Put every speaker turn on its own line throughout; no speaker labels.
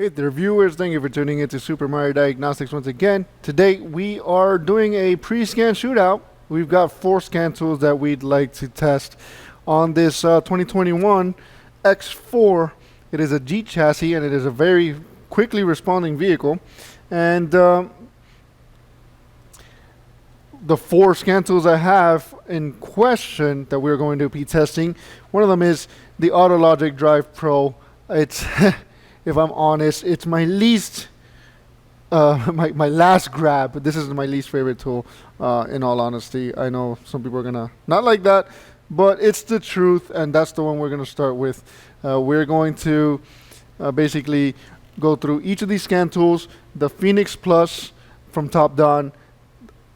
Hey there, viewers. Thank you for tuning in to Supermariodiagnostics once again. Today, we are doing a pre-scan shootout. We've got 4 scan tools that we'd like to test on this 2021 X4. It is a G chassis, and it is a very quickly responding vehicle. And the 4 scan tools I have in question that we're going to be testing, one of them is the Autologic Drive Pro. It's if I'm honest, it's my least, my last grab. This is my least favorite tool, in all honesty. I know some people are going to not like that, but it's the truth, and that's the one we're going to start with. We're going to basically go through each of these scan tools, the Phoenix Plus from Topdon,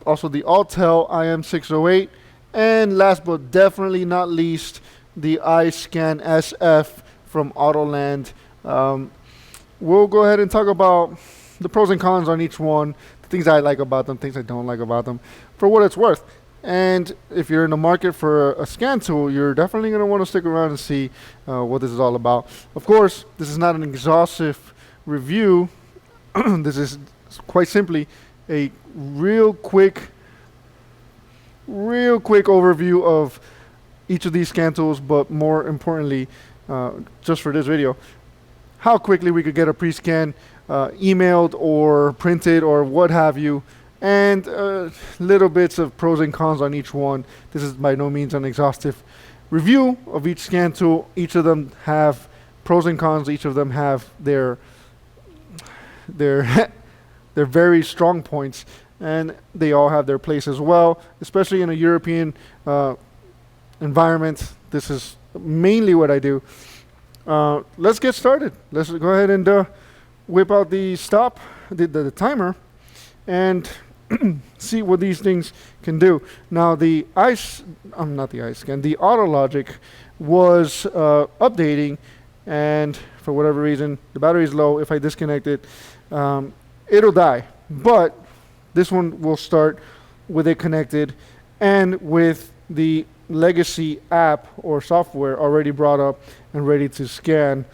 also the Autel IM608, and last but definitely not least, the iSCAN SF from Autoland. We'll go ahead and talk about the pros and cons on each one, the things I like about them, things I don't like about them, for what it's worth. And if you're in the market for a scan tool, you're definitely going to want to stick around and see what this is all about. Of course, this is not an exhaustive review. This is quite simply a real quick overview of each of these scan tools, but more importantly, just for this video, how quickly we could get a pre-scan emailed or printed or what have you, and little bits of pros and cons on each one. This is by no means an exhaustive review of each scan tool. Each of them have pros and cons. Each of them have their very strong points, and they all have their place as well, especially in a European environment. This is mainly what I do. Let's get started. Let's go ahead and whip out the timer, and see what these things can do. Now the the Autologic was updating, and for whatever reason the battery is low. If I disconnect it, it'll die. But this one will start with it connected and with the legacy app or software already brought up and ready to scan.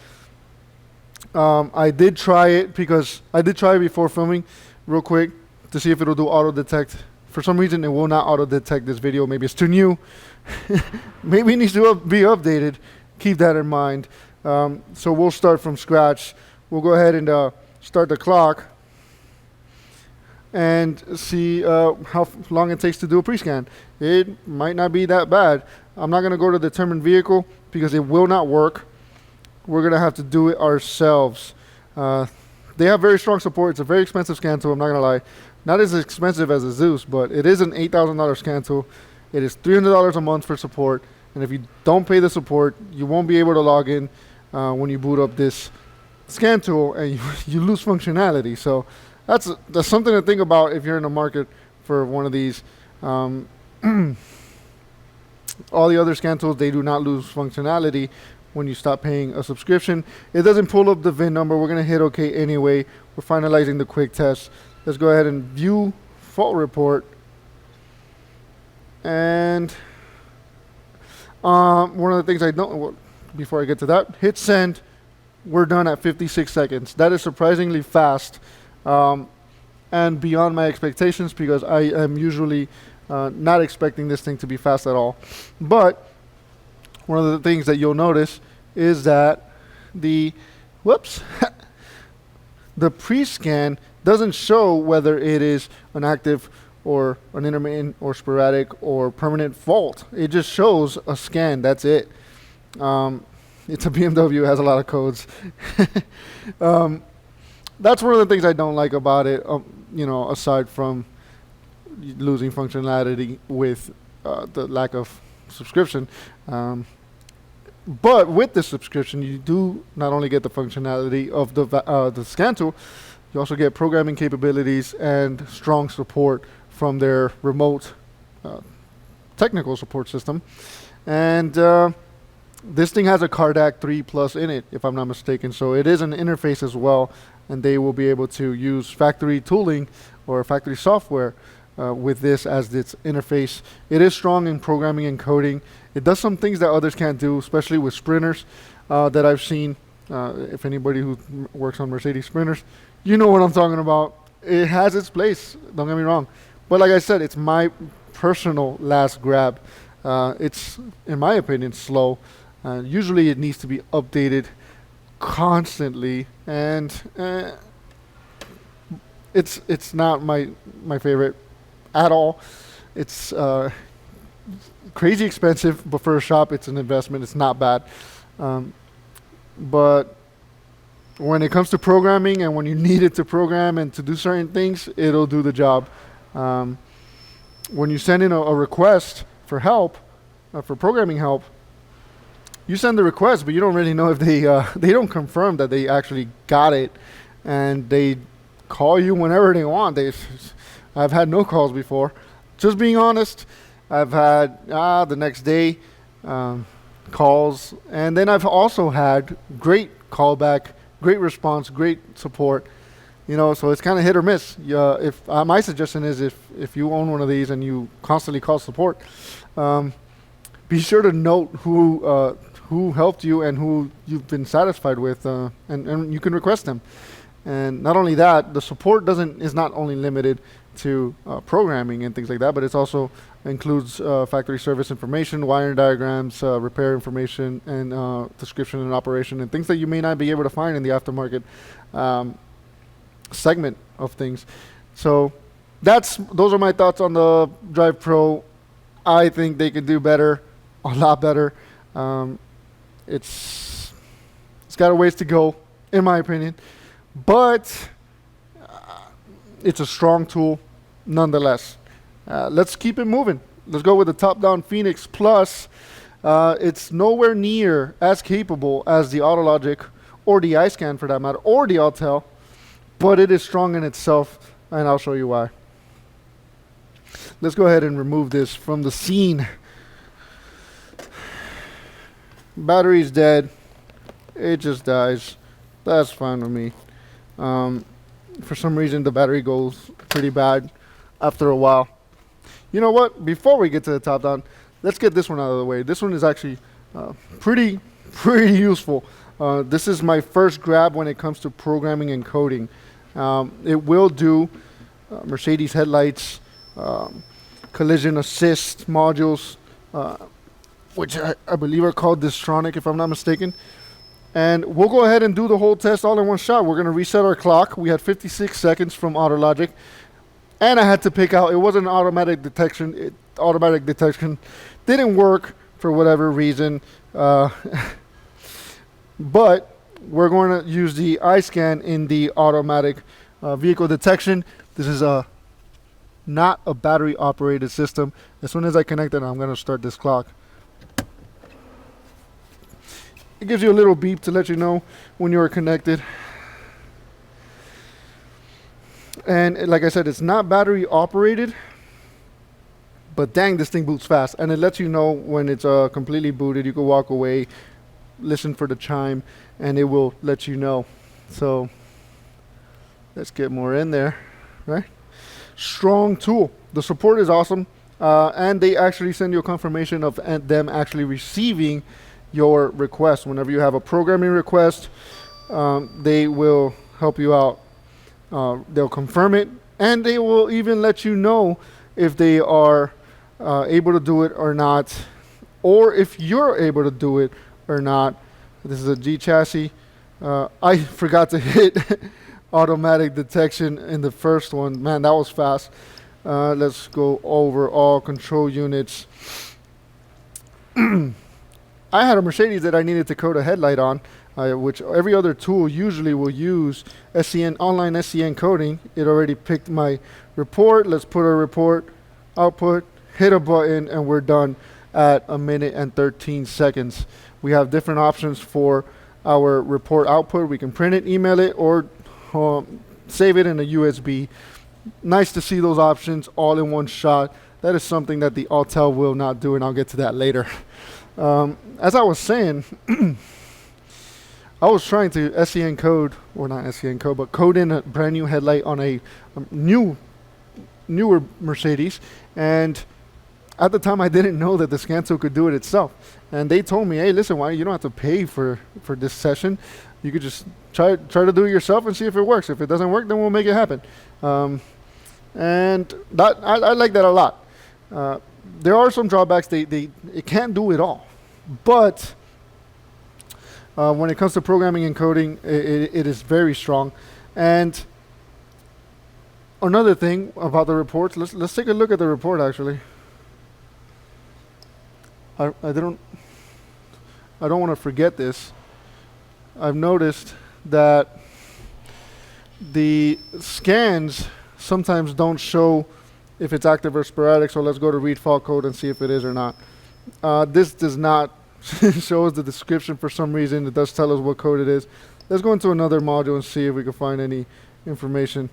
I did try it before filming real quick to see if it'll do auto detect. For some reason it will not auto detect this video. Maybe it's too new. Maybe it needs to be updated. Keep that in mind. So we'll start from scratch. We'll go ahead and start the clock and see how long it takes to do a pre-scan. It might not be that bad. I'm not going to go to determine vehicle because it will not work. We're going to have to do it ourselves. They have very strong support. It's a very expensive scan tool, I'm not going to lie. Not as expensive as a Zeus, but it is an $8,000 scan tool. It is $300 a month for support, and if you don't pay the support, you won't be able to log in when you boot up this scan tool, and you lose functionality. So that's something to think about if you're in the market for one of these. All the other scan tools, they do not lose functionality when you stop paying a subscription. It doesn't pull up the VIN number. We're going to hit OK anyway. We're finalizing the quick test. Let's go ahead and view fault report. And one of the things before I get to that, hit send. We're done at 56 seconds. That is surprisingly fast. And beyond my expectations, because I am usually not expecting this thing to be fast at all. But one of the things that you'll notice is that the pre-scan doesn't show whether it is an active or an intermittent or sporadic or permanent fault. It just shows a scan. That's it. It's a BMW. It has a lot of codes. That's one of the things I don't like about it, aside from losing functionality with the lack of subscription. But with the subscription, you do not only get the functionality of the scan tool, you also get programming capabilities and strong support from their remote technical support system. And this thing has a Cardac 3 Plus in it, if I'm not mistaken. So it is an interface as well, and they will be able to use factory tooling or factory software with this as its interface. It is strong in programming and coding. It does some things that others can't do, especially with sprinters that I've seen. If anybody who works on Mercedes Sprinters, you know what I'm talking about. It has its place, don't get me wrong. But like I said, it's my personal last grab. It's, in my opinion, slow. Usually it needs to be updated constantly, and it's not my favorite at all. It's crazy expensive, but for a shop, it's an investment. It's not bad. But when it comes to programming and when you need it to program and to do certain things, it'll do the job. When you send in a request for help, for programming help, you send the request, but you don't really know if they don't confirm that they actually got it, and they call you whenever they want. I've had no calls before. Just being honest, I've had the next day calls, and then I've also had great callback, great response, great support. So it's kind of hit or miss. If my suggestion is if you own one of these and you constantly call support, be sure to note who helped you and who you've been satisfied with, and you can request them. And not only that, the support is not only limited to programming and things like that, but it also includes factory service information, wiring diagrams, repair information, and description and operation, and things that you may not be able to find in the aftermarket segment of things. So those are my thoughts on the Drive Pro. I think they could do better, a lot better. It's got a ways to go, in my opinion, but it's a strong tool nonetheless. Let's keep it moving. Let's go with the Topdon Phoenix Plus. It's nowhere near as capable as the Autologic or the iSCAN for that matter, or the Autel, but it is strong in itself, and I'll show you why. Let's go ahead and remove this from the scene. Battery's dead. It just dies. That's fine with me. For some reason, the battery goes pretty bad after a while. You know what? Before we get to the Topdon, let's get this one out of the way. This one is actually pretty useful. This is my first grab when it comes to programming and coding. It will do Mercedes headlights, collision assist modules, which I believe are called Distronic, if I'm not mistaken. And we'll go ahead and do the whole test all in one shot. We're going to reset our clock. We had 56 seconds from Autologic. And I had to pick out, it wasn't automatic detection. Automatic detection didn't work for whatever reason. But we're going to use the iSCAN in the automatic vehicle detection. This is not a battery operated system. As soon as I connect it, I'm going to start this clock. It gives you a little beep to let you know when you're connected. And like I said, it's not battery operated, but dang, this thing boots fast. And it lets you know when it's completely booted. You can walk away, listen for the chime, and it will let you know. So let's get more in there, right? Strong tool. The support is awesome. And they actually send you a confirmation of them actually receiving your request. Whenever you have a programming request, they will help you out. They'll confirm it, and they will even let you know if they are able to do it or not, or if you're able to do it or not. This is a G chassis. I forgot to hit automatic detection in the first one. Man, that was fast. Let's go over all control units. I had a Mercedes that I needed to code a headlight on, which every other tool usually will use SCN, online SCN coding. It already picked my report. Let's put a report output, hit a button, and we're done at 1 minute and 13 seconds. We have different options for our report output. We can print it, email it, or save it in a USB. Nice to see those options all in one shot. That is something that the Autel will not do, and I'll get to that later. As I was saying, I was trying to SCN code, or not SCN code, but code in a brand new headlight on a newer Mercedes, and at the time I didn't know that the scan tool could do it itself. And they told me, hey, listen, why you don't have to pay for this session. You could just try to do it yourself and see if it works. If it doesn't work, then we'll make it happen. And that I like that a lot. There are some drawbacks. It can't do it all, but when it comes to programming and coding, it is very strong. And another thing about the reports, let's take a look at the report actually. I don't want to forget this. I've noticed that the scans sometimes don't show if it's active or sporadic, so let's go to read fault code and see if it is or not. This does not show us the description for some reason. It does tell us what code it is. Let's go into another module and see if we can find any information.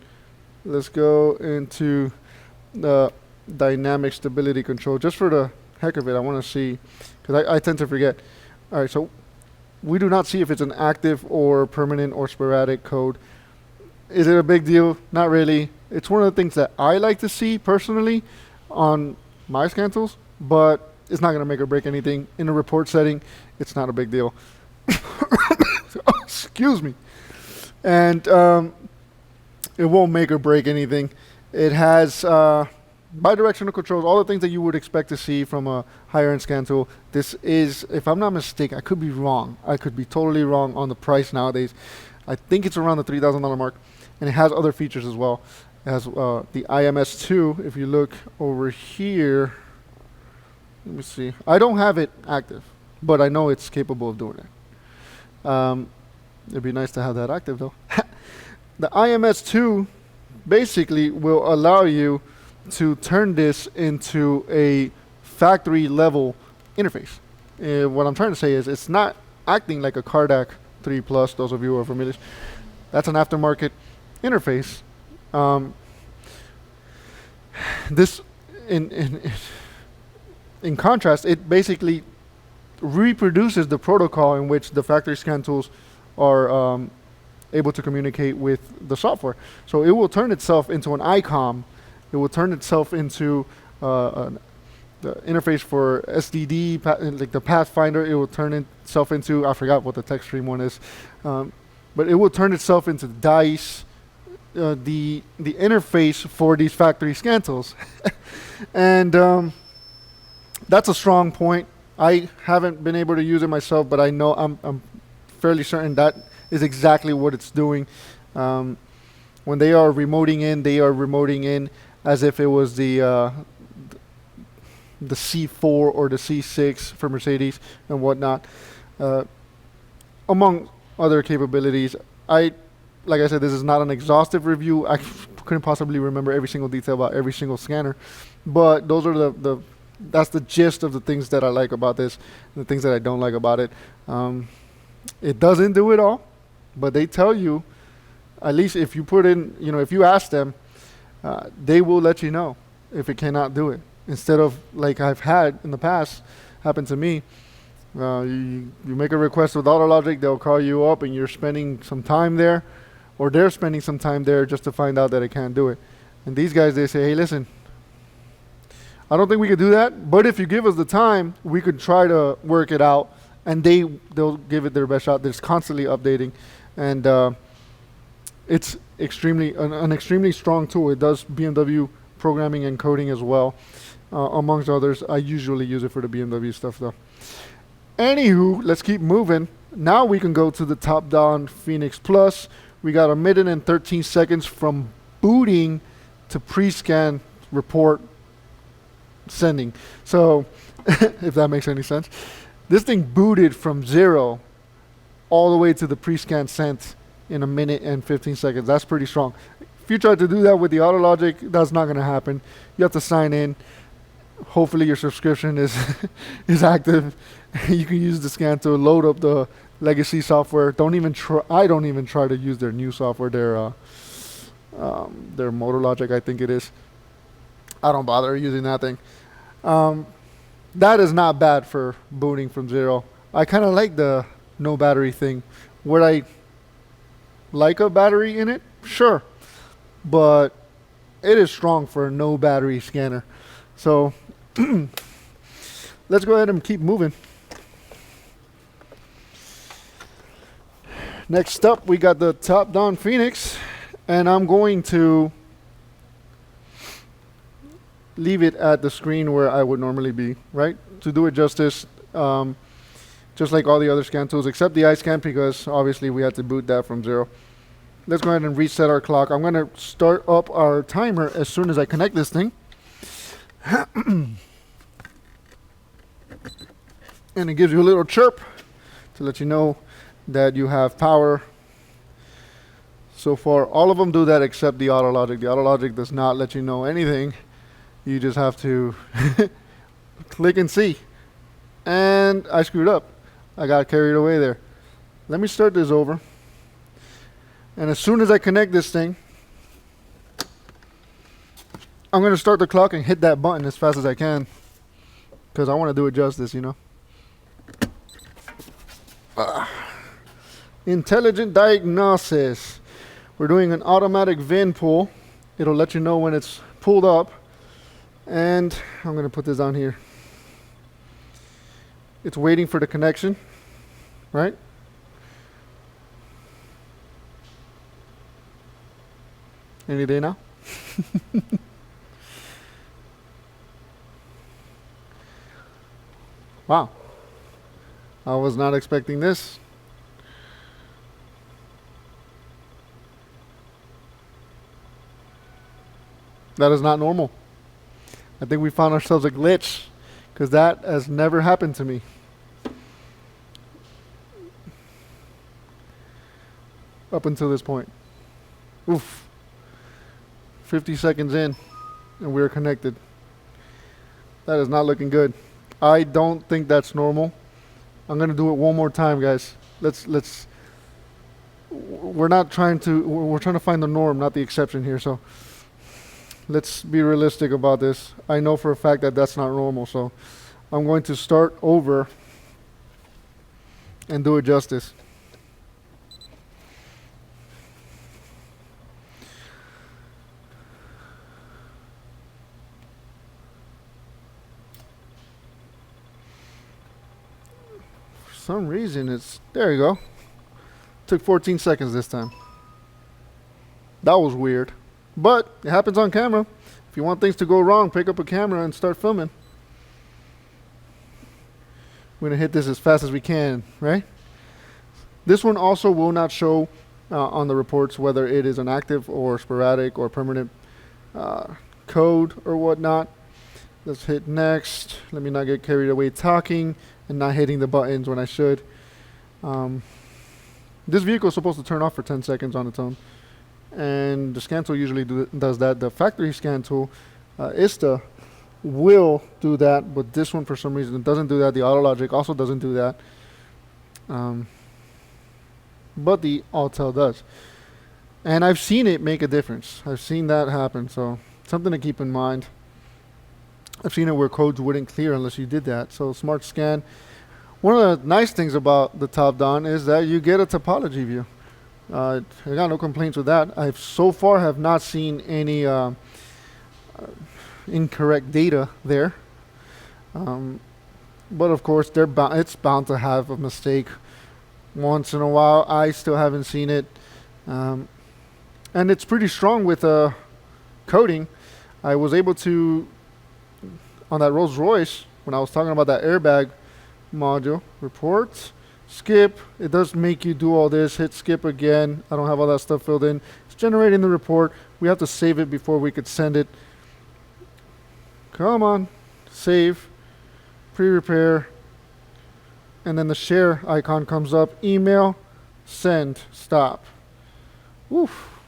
Let's go into the dynamic stability control. Just for the heck of it, I want to see, because I tend to forget. All right, so we do not see if it's an active or permanent or sporadic code. Is it a big deal? Not really. It's one of the things that I like to see personally on my scan tools, but it's not going to make or break anything. In a report setting, it's not a big deal. Excuse me. And it won't make or break anything. It has bidirectional controls, all the things that you would expect to see from a higher end scan tool. This is, if I'm not mistaken, I could be wrong. I could be totally wrong on the price nowadays. I think it's around the $3,000 mark, and it has other features as well. It has the IMS2. If you look over here, let me see. I don't have it active, but I know it's capable of doing it. It'd be nice to have that active though. The IMS2 basically will allow you to turn this into a factory level interface. What I'm trying to say is it's not acting like a Cardac 3 Plus, those of you who are familiar. That's an aftermarket interface. This, in contrast, it basically reproduces the protocol in which the factory scan tools are able to communicate with the software. So it will turn itself into an ICOM. It will turn itself into the interface for SDD, like the Pathfinder. It will turn itself into, I forgot what the TechStream one is, but it will turn itself into DICE, the interface for these factory scan tools. And that's a strong point. I haven't been able to use it myself, but I know I'm fairly certain that is exactly what it's doing. When they are remoting in, they are remoting in as if it was the C4 or the C6 for Mercedes and whatnot, among other capabilities. Like I said, this is not an exhaustive review. I couldn't possibly remember every single detail about every single scanner, but those are that's the gist of the things that I like about this, and the things that I don't like about it. It doesn't do it all, but they tell you, at least if you put in, if you ask them, they will let you know if it cannot do it. Instead of, like I've had in the past happen to me, you make a request with Autologic, they'll call you up and you're spending some time there, or they're spending some time there just to find out that it can't do it. And these guys, they say, hey, listen, I don't think we could do that, but if you give us the time, we could try to work it out. And they'll give it their best shot. It's constantly updating, and it's an extremely strong tool. It does BMW programming and coding as well, amongst others. I usually use it for the BMW stuff though. Anywho, let's keep moving. Now we can go to the Topdon Phoenix Plus. We got 1 minute and 13 seconds from booting to pre-scan report sending. So, if that makes any sense. This thing booted from 0 all the way to the pre-scan sent in 1 minute and 15 seconds. That's pretty strong. If you try to do that with the Autologic, that's not going to happen. You have to sign in. Hopefully your subscription is is active. You can use the scan to load up the legacy software. I don't even try to use their new software, their Autologic, I think it is. I don't bother using that thing. That is not bad for booting from 0. I kind of like the no battery thing. Would I like a battery in it? Sure. But it is strong for a no battery scanner. So let's go ahead and keep moving. Next up, we got the Topdon Phoenix, and I'm going to leave it at the screen where I would normally be, right? To do it justice, just like all the other scan tools, except the iSCAN, because obviously we had to boot that from 0. Let's go ahead and reset our clock. I'm going to start up our timer as soon as I connect this thing. And it gives you a little chirp to let you know that you have power. So far, all of them do that except the Autologic. The Autologic does not let you know anything. You just have to click and see. And I screwed up. I got carried away there. Let me start this over. And as soon as I connect this thing, I'm going to start the clock and hit that button as fast as I can, because I want to do it justice, you know. Intelligent Diagnostics. We're doing an automatic VIN pull. It'll let you know when it's pulled up. And I'm going to put this down here. It's waiting for the connection, right? Any day now. Wow. I was not expecting this. That is not normal. I think we found ourselves a glitch, because that has never happened to me. Up until this point. Oof. 50 seconds in, and we're connected. That is not looking good. I don't think that's normal. I'm gonna do it one more time, guys. We're trying to find the norm, not the exception here. So let's be realistic about this. I know for a fact that that's not normal, so I'm going to start over and do it justice. For some reason it's, there you go. Took 14 seconds this time. That was weird. But it happens on camera. If you want things to go wrong, pick up a camera and start filming. We're going to hit this as fast as we can, right? This one also will not show on the reports whether it is an active or sporadic or permanent code or whatnot. Let's hit next. Let me not get carried away talking and not hitting the buttons when I should. This vehicle is supposed to turn off for 10 seconds on its own. And the scan tool usually does that. The factory scan tool, ISTA, will do that, but this one for some reason doesn't do that. The Autologic also doesn't do that. But the Autel does. And I've seen it make a difference. I've seen that happen, so something to keep in mind. I've seen it where codes wouldn't clear unless you did that. So Smart Scan. One of the nice things about the Topdon is that you get a topology view. I got no complaints with that. I so far have not seen any incorrect data there. But of course, it's bound to have a mistake once in a while. I still haven't seen it. And it's pretty strong with coding. I was able to, on that Rolls Royce, when I was talking about that airbag module, reports, skip, it does make you do all this, hit skip again. I don't have all that stuff filled in. It's generating the report. We have to save it before we could send it. Come on, save, pre-repair, and then the share icon comes up, email, send, stop. Oof.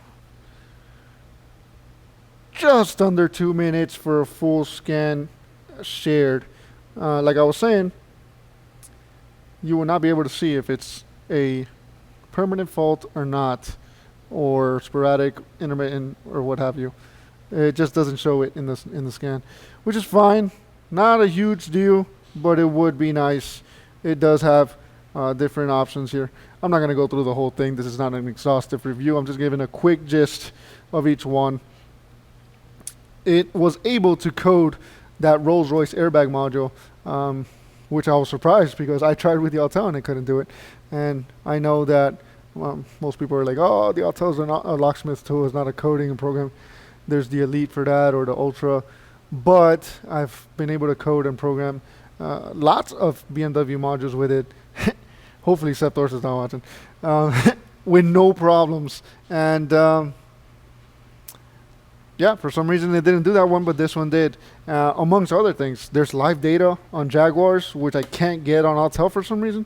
Just under 2 minutes for a full scan shared. Like I was saying, you will not be able to see if it's a permanent fault or not, or sporadic, intermittent, or what have you. It just doesn't show it in the scan, which is fine. Not a huge deal, but it would be nice. It does have different options here. I'm not going to go through the whole thing. This is not an exhaustive review. I'm just giving a quick gist of each one. It was able to code that Rolls-Royce airbag module, which I was surprised because I tried with the Autel and I couldn't do it. And I know that Most people are like, oh, the Autel's a locksmith tool, it's not a coding program. There's the Elite for that, or the Ultra. But I've been able to code and program lots of BMW modules with it. Hopefully Seth Dorse is not watching. With no problems. And yeah, for some reason it didn't do that one, but this one did. Amongst other things, there's live data on Jaguars, which I can't get on Autel for some reason.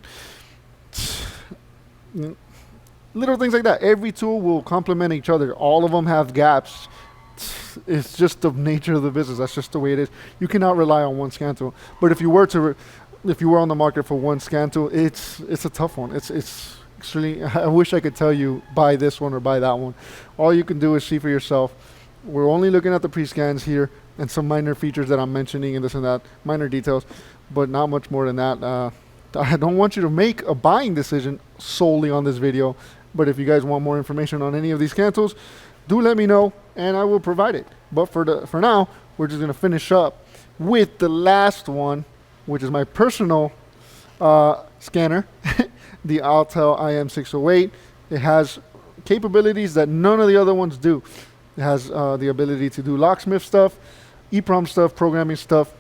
Little things like that. Every tool will complement each other. All of them have gaps. It's just the nature of the business. That's just the way it is. You cannot rely on one scan tool. But if you were on the market for one scan tool, it's a tough one. It's extremely. I wish I could tell you buy this one or buy that one. All you can do is see for yourself. We're only looking at the pre-scans here and some minor features that I'm mentioning and this and that, minor details, but not much more than that. I don't want you to make a buying decision solely on this video, but if you guys want more information on any of these scan tools, do let me know and I will provide it. But for now, we're just gonna finish up with the last one, which is my personal scanner, the Autel IM608. It has capabilities that none of the other ones do. It has the ability to do locksmith stuff, EEPROM stuff, programming stuff.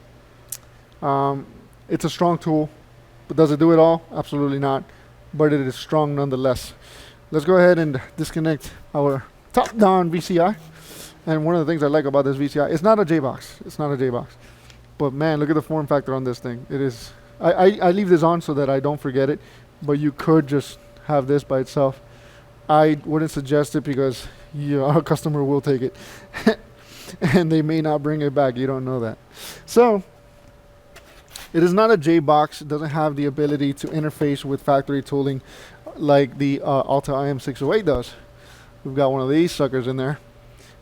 It's a strong tool, but does it do it all? Absolutely not, but it is strong nonetheless. Let's go ahead and disconnect our Topdon VCI. And one of the things I like about this VCI, it's not a J-Box. It's not a J-Box. But man, look at the form factor on this thing. It is, I leave this on so that I don't forget it, but you could just have this by itself. I wouldn't suggest it because our customer will take it. And they may not bring it back. You don't know that. So, it is not a J-Box. It doesn't have the ability to interface with factory tooling like the Autel IM608 does. We've got one of these suckers in there.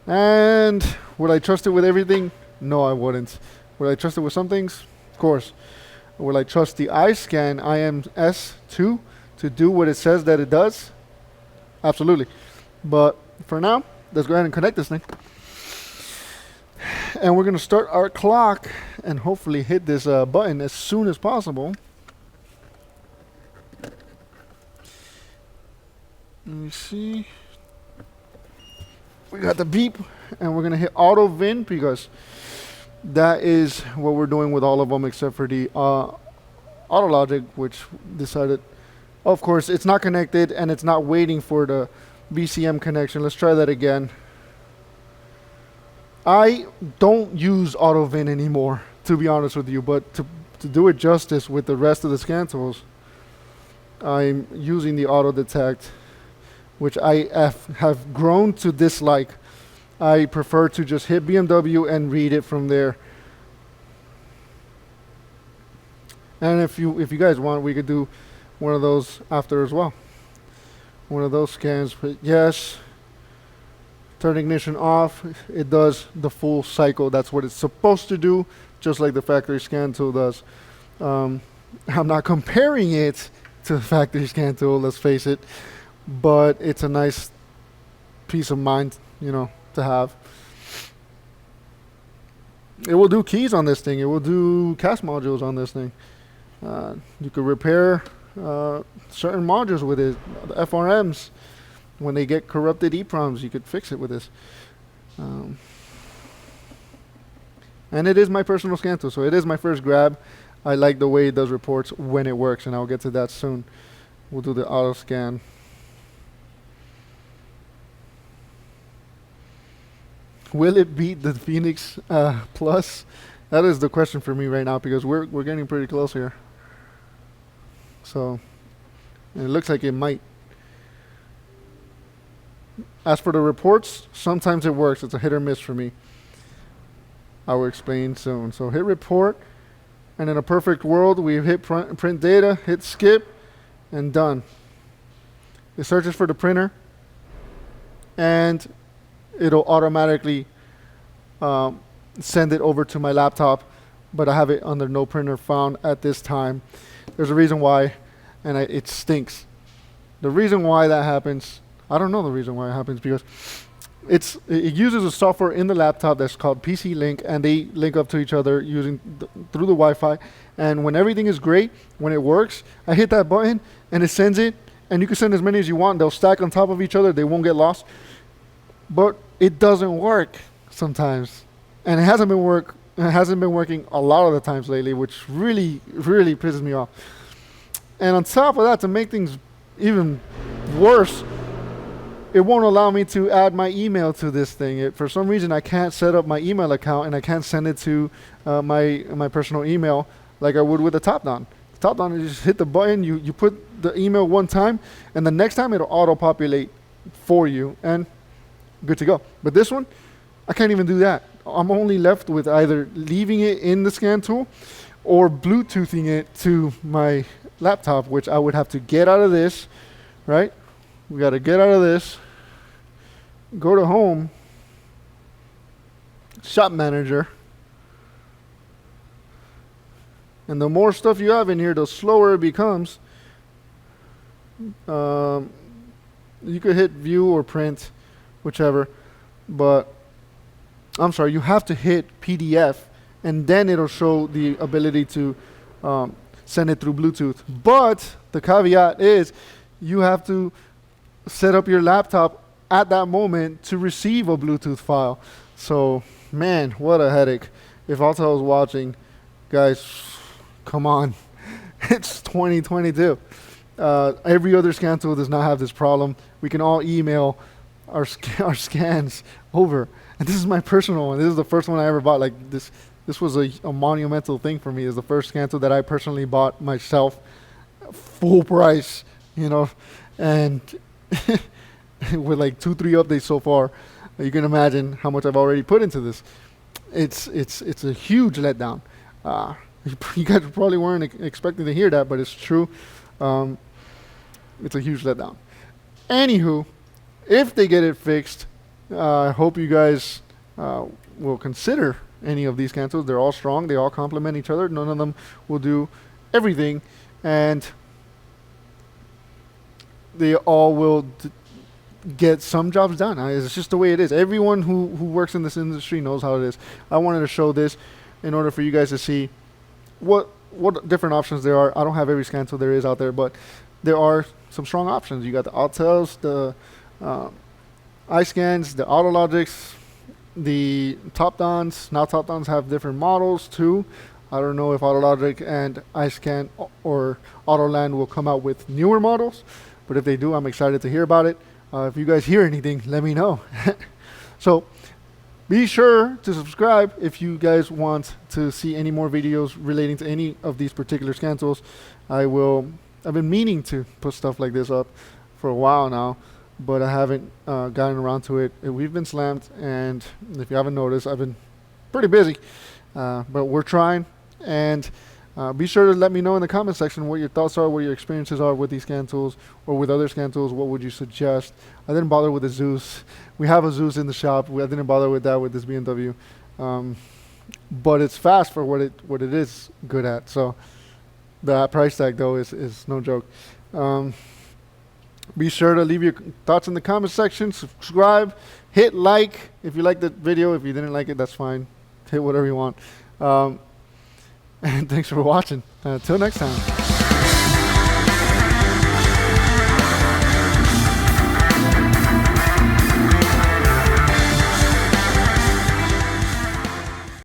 And would I trust it with everything? No, I wouldn't. Would I trust it with some things? Of course. Would I trust the iSCAN IMS2 to do what it says that it does? Absolutely. But for now, let's go ahead and connect this thing. And we're going to start our clock and hopefully hit this button as soon as possible. Let me see. We got the beep, and we're going to hit auto VIN because that is what we're doing with all of them except for the Autologic, which decided, of course, it's not connected and it's not waiting for the BCM connection. Let's try that again. I don't use auto VIN anymore, to be honest with you, but to do it justice with the rest of the scan tools, I'm using the auto detect, which I have grown to dislike. I prefer to just hit BMW and read it from there. And if you guys want, we could do one of those after as well. One of those scans, but yes, turn ignition off. It does the full cycle. That's what it's supposed to do, just like the factory scan tool does. I'm not comparing it to the factory scan tool, let's face it, but it's a nice peace of mind, to have. It will do keys on this thing. It will do CAS modules on this thing. You could repair certain modules with it. The FRMs, when they get corrupted EEPROMs, you could fix it with this. And it is my personal scan tool, so it is my first grab. I like the way it does reports when it works, and I'll get to that soon. We'll do the auto scan. Will it beat the Phoenix Plus? That is the question for me right now because we're getting pretty close here. So, and it looks like it might. As for the reports, sometimes it works. It's a hit or miss for me. I will explain soon. So hit report, and in a perfect world, we hit print data, hit skip, and done. It searches for the printer, and it'll automatically send it over to my laptop, but I have it under no printer found at this time. There's a reason why, and it stinks. The reason why that happens, I don't know the reason why it happens, because it uses a software in the laptop that's called PC Link, and they link up to each other using through the Wi-Fi. And when everything is great, when it works, I hit that button and it sends it, and you can send as many as you want. They'll stack on top of each other. They won't get lost. But it doesn't work sometimes, and it hasn't been working a lot of the times lately, which really pisses me off. And on top of that, to make things even worse, it won't allow me to add my email to this thing. For some reason, I can't set up my email account, and I can't send it to my personal email like I would with the Topdon. Topdon, you just hit the button, you put the email one time, and the next time it'll auto-populate for you, and good to go. But this one, I can't even do that. I'm only left with either leaving it in the scan tool or Bluetoothing it to my laptop, which I would have to get out of this, right? We got to get out of this, go to home, shop manager, and the more stuff you have in here, the slower it becomes. You could hit view or print, whichever, but I'm sorry, you have to hit PDF, and then it'll show the ability to send it through Bluetooth. But the caveat is you have to set up your laptop at that moment to receive a Bluetooth file. So, man, what a headache. If Autel is watching, guys, come on. It's 2022. Every other scan tool does not have this problem. We can all email our scans over. And this is my personal one. This is the first one I ever bought. Like this was a monumental thing for me. It's the first scan tool that I personally bought myself, full price, you know, and with like 2-3 updates so far, you can imagine how much I've already put into this. It's a huge letdown. You guys probably weren't expecting to hear that, but it's true. It's a huge letdown. Anywho, if they get it fixed, I hope you guys will consider any of these scan tools. They're all strong. They all complement each other. None of them will do everything, and they all will get some jobs done. It's just the way it is. Everyone who works in this industry knows how it is. I wanted to show this in order for you guys to see what different options there are. I don't have every scan tool there is out there, but there are some strong options. You got the Autels, the iSCANs, the Autologics, the Topdons. Now Topdons have different models too. I don't know if Autologic and iSCAN or Autoland will come out with newer models, but if they do, I'm excited to hear about it. If you guys hear anything, let me know. So be sure to subscribe if you guys want to see any more videos relating to any of these particular scan tools. I've been meaning to put stuff like this up for a while now, but I haven't gotten around to it. We've been slammed, and if you haven't noticed, I've been pretty busy, but we're trying. And be sure to let me know in the comment section what your thoughts are, what your experiences are with these scan tools or with other scan tools. What would you suggest? I didn't bother with the Zeus. We have a Zeus in the shop. I didn't bother with that with this BMW, but it's fast for what it is good at. So the price tag though is no joke. Be sure to leave your thoughts in the comment section. Subscribe, hit like if you liked the video. If you didn't like it, that's fine. Hit whatever you want. And thanks for watching. Until next time.